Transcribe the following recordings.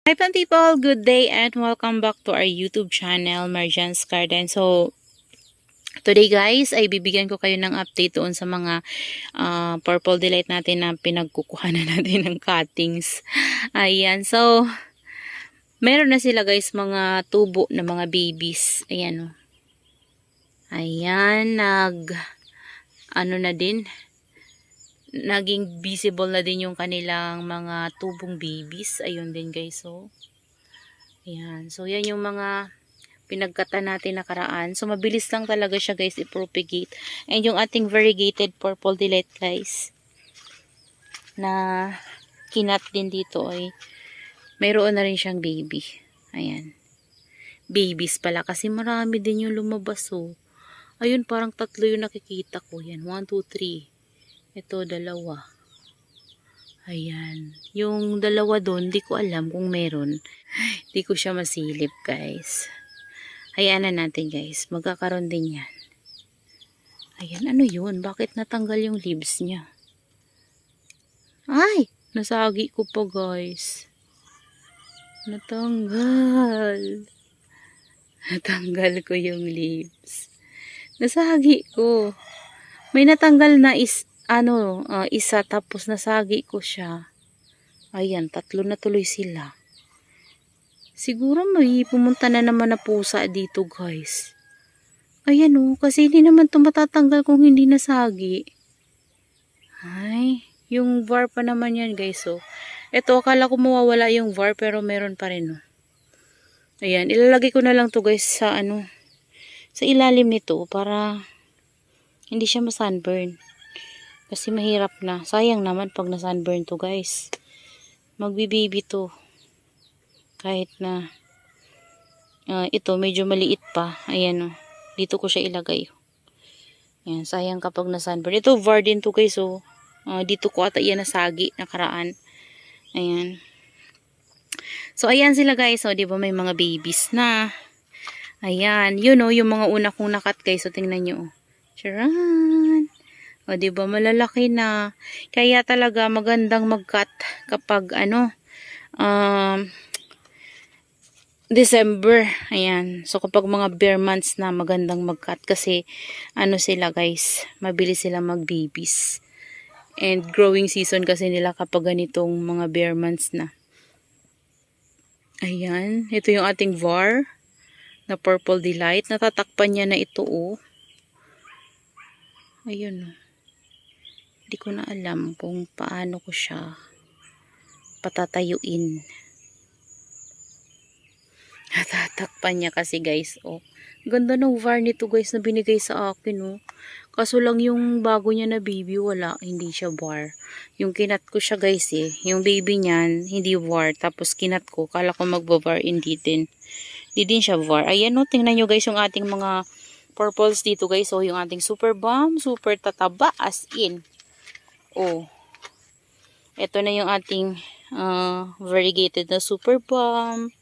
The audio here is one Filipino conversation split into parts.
Hi plant people, good day and welcome back to our YouTube channel, Marjan's Garden. So, today guys, ay bibigyan ko kayo ng update doon sa mga purple delight natin na pinagkukuhanan natin ng cuttings. Ayan, so, meron na sila guys mga tubo na mga babies. Ayan o. Ayan, ano na din, naging visible na din yung kanilang mga tubong babies. Ayun din guys, so. Ayan. So, yan yung mga pinagkata natin nakaraan. So, mabilis lang talaga siya guys i-propagate. And yung ating variegated purple delight guys, na kinat din dito ay mayroon na rin siyang baby. Ayan. Babies pala kasi marami din yung lumabas oh. Ayun, parang tatlo yung nakikita ko. Yan, 1, 2, 3. Ito, dalawa. Ayan. Yung dalawa doon, di ko alam kung meron. Di ko siya masilip guys. Hayaan na natin guys. Magkakaroon din yan. Ayan, ano yun? Bakit natanggal yung leaves niya? Ay! Nasagi ko pa guys. Natanggal. Natanggal ko yung leaves. Nasagi ko. May natanggal na isa tapos nasagi ko siya. Ayan, tatlo na tuloy sila. Siguro may pumunta na naman na pusa dito guys. Ayan o, kasi hindi naman ito matatanggal kung hindi nasagi. Ay, yung var pa naman yan guys o. Ito, akala ko mawawala yung var pero meron pa rin o. Ayan, ilalagay ko na lang to guys sa sa ilalim nito para hindi siya ma-sunburn. Kasi mahirap na. Sayang naman pag na-sunburn to guys. Magbibibi to. Kahit na ito medyo maliit pa. Ayan o. Dito ko siya ilagay. Ayan, sayang kapag na-sunburn. Ito var din to guys o. Dito ko ata yan nasagi nakaraan. Ayan. So ayan sila guys. O diba may mga babies na. Ayan. Yun o yung mga una kong nakat guys. So tingnan nyo o. Charan. O diba malalaki na. Kaya talaga magandang mag-cut kapag December. Ayan. So, kapag mga bare months na magandang mag-cut kasi sila guys, mabilis sila mag-babies. And growing season kasi nila kapag ganitong mga bare months na. Ayan. Ito yung ating var na purple delight. Natatakpan niya na ito oh. Ayun oh. Hindi ko na alam kung paano ko siya patatayuin. Natatakpan niya kasi guys oh. Ganda ng var nito guys na binigay sa akin oh. Kaso lang yung bago niya na baby wala, hindi siya var. Yung kinat ko siya guys eh. Yung baby niyan hindi var. Tapos kinat ko, kala ko magba-var, hindi din. Hindi din siya var. Ayan oh, tingnan nyo guys yung ating mga purples dito guys. So yung ating super bomb, super tataba as in. Oh. Ito na yung ating variegated na super bomb.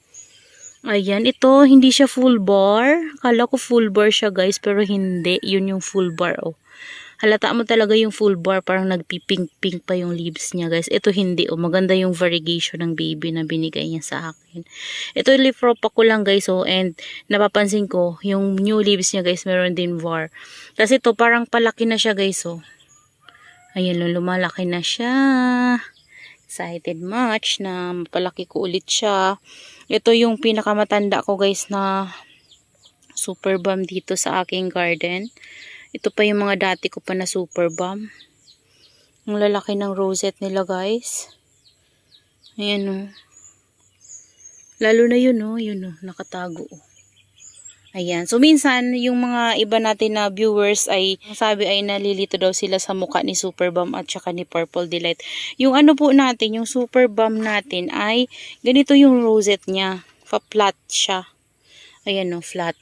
Ayan, ito hindi siya full bar. Kala ko full bar siya guys, pero hindi. Yun yung full bar oh. Halata mo talaga yung full bar, parang nagpipink-pink pa yung leaves niya guys. Ito hindi oh, maganda yung variegation ng baby na binigay niya sa akin. Ito leaf rope ko lang guys oh, and napapansin ko yung new leaves niya guys, meron din var. Kasi ito parang palaki na siya guys oh. Ayan, lumalaki na siya. Excited much na mapalaki ko ulit siya. Ito yung pinakamatanda ko guys na super bomb dito sa aking garden. Ito pa yung mga dati ko pa na super bomb. Ang lalaki ng rosette nila guys. Ayan o. Lalo na yun o. Yun o. Nakatago o. Ayan. So, minsan, yung mga iba natin na viewers ay, sabi ay nalilito daw sila sa mukha ni Super Bomb at saka ni Purple Delight. Yung po natin, yung Super Bomb natin ay, ganito yung rosette niya. Pa-flat siya. Ayan o, flat.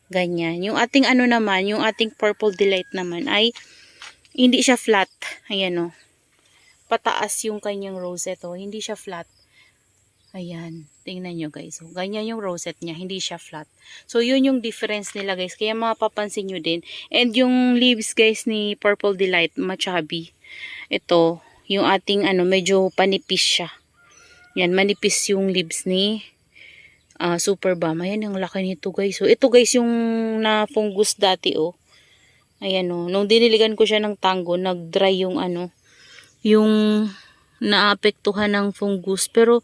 Ganyan. Yung ating naman, yung ating Purple Delight naman ay, hindi siya flat. Ayan o. Pataas yung kanyang rosette o. Hindi siya flat. Ayan, tingnan nyo guys. So, ganyan yung rosette niya, hindi siya flat. So, yun yung difference nila guys. Kaya mapapansin nyo din. And yung leaves guys ni Purple Delight, machabi. Ito, yung ating medyo panipis siya. Yan, manipis yung leaves ni Super Balm. Ayan, ang laki nito guys. So, ito guys yung na fungus dati oh. Ayan oh. Nung diniligan ko siya ng tango, nag-dry yung yung naapektuhan ng fungus. Pero,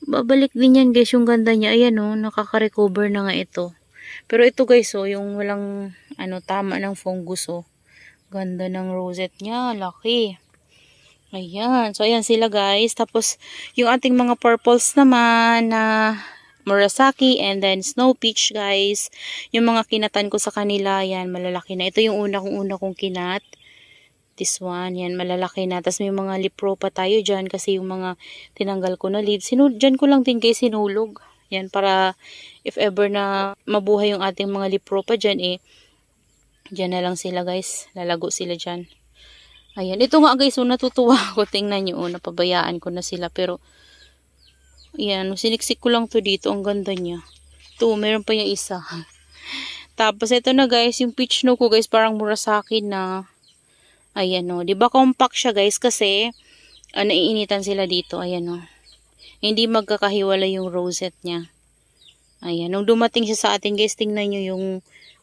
babalik din yan guys yung ganda niya. Ayan oh, nakaka-recover na nga ito. Pero ito guys oh, yung walang tama ng fungus oh. Ganda ng rosette niya, laki. Ayan. So, ayan sila guys. Tapos, yung ating mga purples naman na Murasaki and then Snow Peach guys. Yung mga kinatan ko sa kanila, yan, malalaki na. Ito yung una kong kinat. This one, yan, malalaki na. Tapos may mga lipro pa tayo dyan kasi yung mga tinanggal ko na leaves. Dyan ko lang din guys sinulog. Yan, para if ever na mabuhay yung ating mga lipro pa dyan, dyan na lang sila guys. Lalago sila dyan. Ayan, ito nga guys, so natutuwa ako. Tingnan nyo, napabayaan ko na sila. Pero, ayan, siniksik ko lang to dito. Ang ganda niya. Ito, meron pa yung isa. Tapos, ito na guys, yung peach no ko guys, parang Murasaki na. Ayan o, diba compact siya guys, kasi, naiinitan sila dito. Ayan o. Hindi magkakahiwala yung rosette niya. Ayan, nung dumating siya sa atin guys, tingnan nyo yung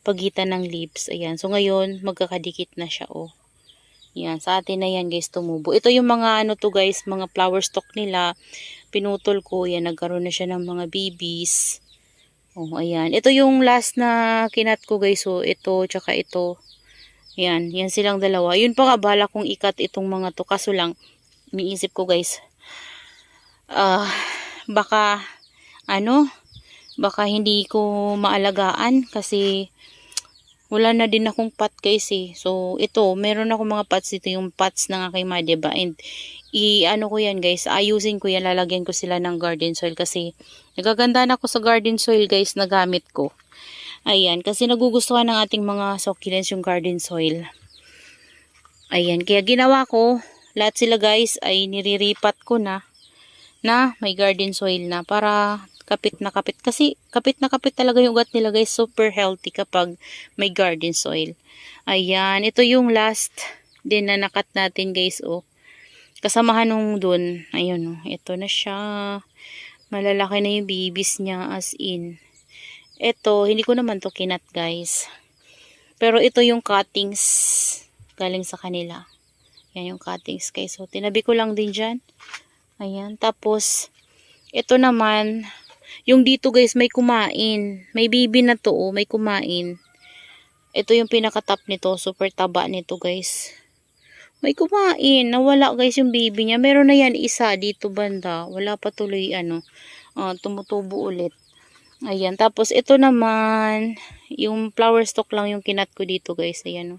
pagitan ng leaves. Ayan, so ngayon, magkakadikit na siya o. Yan, sa atin na yan guys tumubo. Ito yung mga to guys, mga flower stalk nila. Pinutol ko, yan, nagkaroon na siya ng mga babies. Oh, ayan. Ito yung last na kinat ko guys. So, ito, tsaka ito. Yan, yan silang dalawa. Yun pa nga, bala kong ikat itong mga to. Kaso lang, iniisip ko guys, baka, baka hindi ko maalagaan kasi wala na din akong pot guys eh. So, ito, meron ako mga pots dito, yung pots ng aking mga, diba? And, ko yan guys, ayusin ko yan, lalagyan ko sila ng garden soil kasi, nagaganda na ako sa garden soil guys na gamit ko. Ayan, kasi nagugustuhan ng ating mga succulents yung garden soil. Ayan, kaya ginawa ko, lahat sila guys ay niriripat ko na may garden soil na para kapit na kapit. Kasi kapit na kapit talaga yung ugat nila guys. Super healthy kapag may garden soil. Ayan. Ito yung last din na nakat natin guys. Oh. Kasamahan nung dun. Ayun. Oh. Ito na siya. Malalaki na yung babies niya as in. Ito. Hindi ko naman to kinat guys. Pero ito yung cuttings galing sa kanila. Yan yung cuttings guys. So tinabi ko lang din dyan. Ayan. Tapos ito naman. Yung dito guys, may kumain. May baby na to, may kumain. Ito yung pinaka-top nito. Super taba nito guys. May kumain. Nawala guys yung baby niya. Meron na yan isa dito banda. Wala pa tuloy tumutubo ulit. Ayan. Tapos ito naman, yung flower stalk lang yung kinat ko dito guys. Ayan o.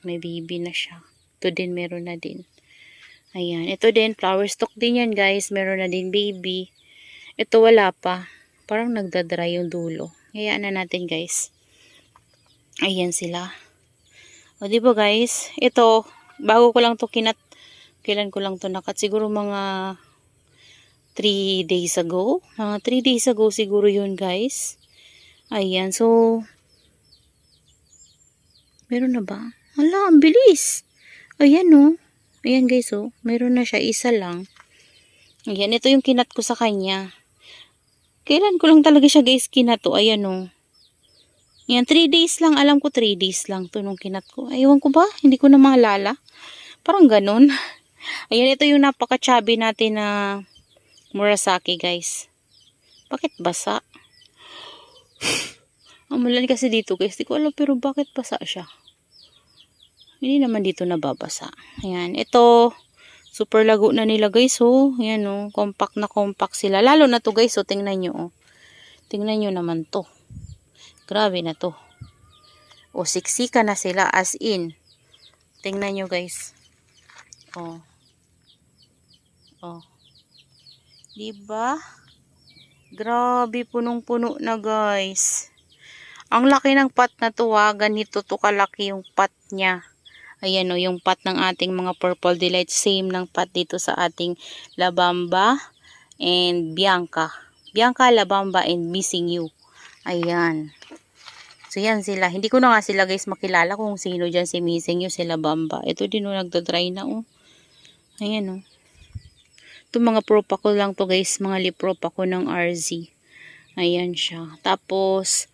May baby na siya. Ito din meron na din. Ayan. Ito din, flower stalk din yan guys. Meron na din baby. Ito wala pa. Parang nagdadry yung dulo. Hayaan na natin guys. Ayan sila. O diba guys? Ito, bago ko lang to kinat. Kailan ko lang to nakat? Siguro mga 3 days ago. Mga 3 days ago siguro yun guys. Ayan. So, meron na ba? Hala, ang bilis. Ayan o. Ayan guys o. Meron na siya. Isa lang. Ayan. Ito yung kinat ko sa kanya. Kailan ko lang talaga siya guys kinato. Ayan o. Yan, 3 days lang. Alam ko 3 days lang to nung kinat ko. Aywan ko ba? Hindi ko na maalala. Parang ganun. Ayan, ito yung napaka-chubby natin na Murasaki guys. Bakit basa? Amulan kasi dito guys. Di ko alam pero bakit basa siya. Hindi naman dito nababasa. Ayan, ito. Super lago na nila guys, oh. Ayan, oh. Compact na compact sila. Lalo na to guys, oh. Tingnan nyo, oh. Tingnan nyo naman to. Grabe na to. Oh, siksika na sila as in. Tingnan nyo guys. Oh. Oh. Diba? Grabe, punong-puno na guys. Ang laki ng pot na to, ha. Ganito to kalaki yung pot niya. Ayan o, yung pot ng ating mga Purple Delight. Same ng pot dito sa ating Labamba and Bianca. Bianca, Labamba, and Missing You. Ayan. So, yan sila. Hindi ko na nga sila guys makilala kung sino dyan si Missing You, si Labamba. Ito din o, nagdadry na o. Ayan o. Ito mga propa ko lang to guys, mga lip propa ko ng RZ. Ayan siya. Tapos,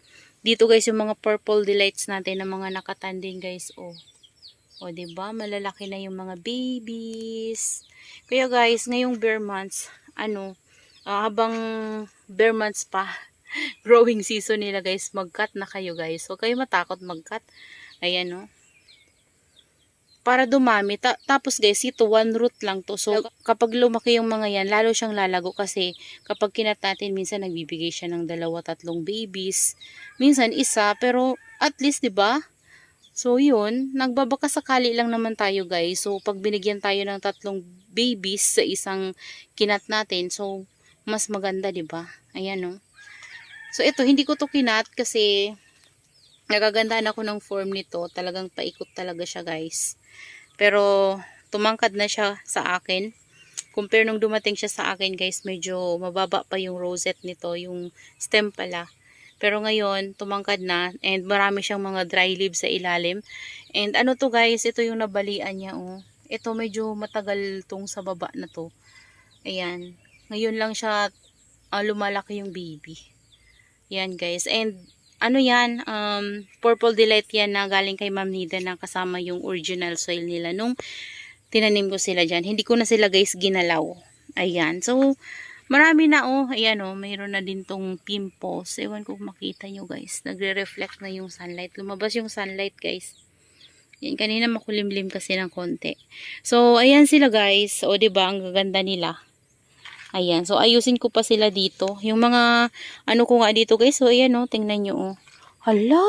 dito guys yung mga purple delights natin na mga nakatanding guys. O diba? Malalaki na yung mga babies. Kaya guys, ngayong bare months, habang bare months pa, growing season nila guys, mag-cut na kayo guys. Huwag kayo matakot mag-cut. Ayan o. Para dumami. Tapos guys, ito one root lang to. So, kapag lumaki yung mga yan, lalo siyang lalago kasi kapag kinat natin, minsan nagbibigay siya ng 2-3 babies. Minsan isa, pero at least 'di ba? So, yun, nagbabaka sakali lang naman tayo guys. So, pag binigyan tayo ng 3 babies sa isang kinat natin, so mas maganda 'di ba? Ayan oh. So, ito hindi ko to kinat kasi nagagandaan ako ng form nito. Talagang paikot talaga siya guys. Pero tumangkad na siya sa akin. Compare nung dumating siya sa akin guys, medyo mababa pa yung rosette nito, yung stem pala. Pero ngayon, tumangkad na and marami siyang mga dry leaves sa ilalim. And ano to guys, ito yung nabalian niya oh. Ito medyo matagal tong sa baba na to. Ayan. Ngayon lang siya lumalaki yung baby. Yan guys. And ano yan, Purple Delight yan na galing kay Ma'am Nida na kasama yung original soil nila nung tinanim ko sila dyan. Hindi ko na sila guys ginalaw. Ayan. So, marami na oh. Ayan oh, mayroon na din tong pimples. Ewan ko kung makita nyo guys. Nagre-reflect na yung sunlight. Lumabas yung sunlight guys. Yan, kanina makulimlim kasi ng konti. So, ayan sila guys. O, diba, ang gaganda nila. Ayan, so ayusin ko pa sila dito. Yung mga, ko nga dito guys, so ayan o, tingnan nyo o. Hala,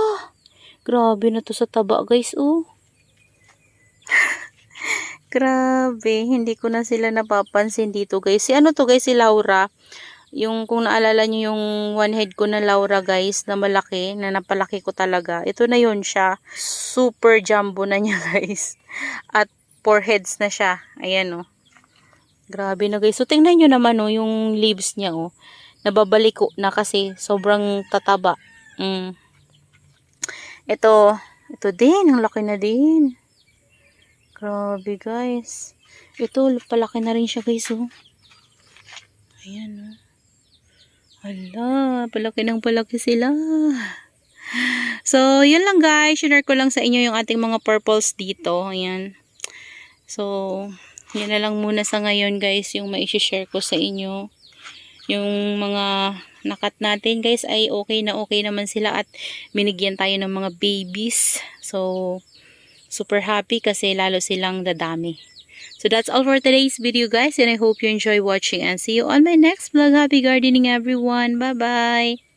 grabe na to sa taba guys o. Grabe, hindi ko na sila napapansin dito guys. Si to guys, si Laura. Yung kung naalala nyo yung one head ko na Laura guys, na malaki, na napalaki ko talaga. Ito na yun siya. Super jumbo na niya guys. At 4 heads na siya. Ayan o. Grabe na guys. So, tingnan nyo naman oh, yung leaves niya oh. Nababaliko na kasi sobrang tataba. Ito din. Ang laki na din. Grabe guys. Ito, palaki na rin siya guys oh. Ayan oh. Hala, palaki sila. So, yun lang guys. Share ko lang sa inyo yung ating mga purples dito. Ayan. So, yan na lang muna sa ngayon guys, yung mai-share ko sa inyo. Yung mga nakat natin guys ay okay naman sila at binigyan tayo ng mga babies. So, super happy kasi lalo silang dadami. So, that's all for today's video guys and I hope you enjoy watching and see you on my next vlog. Happy gardening everyone. Bye-bye!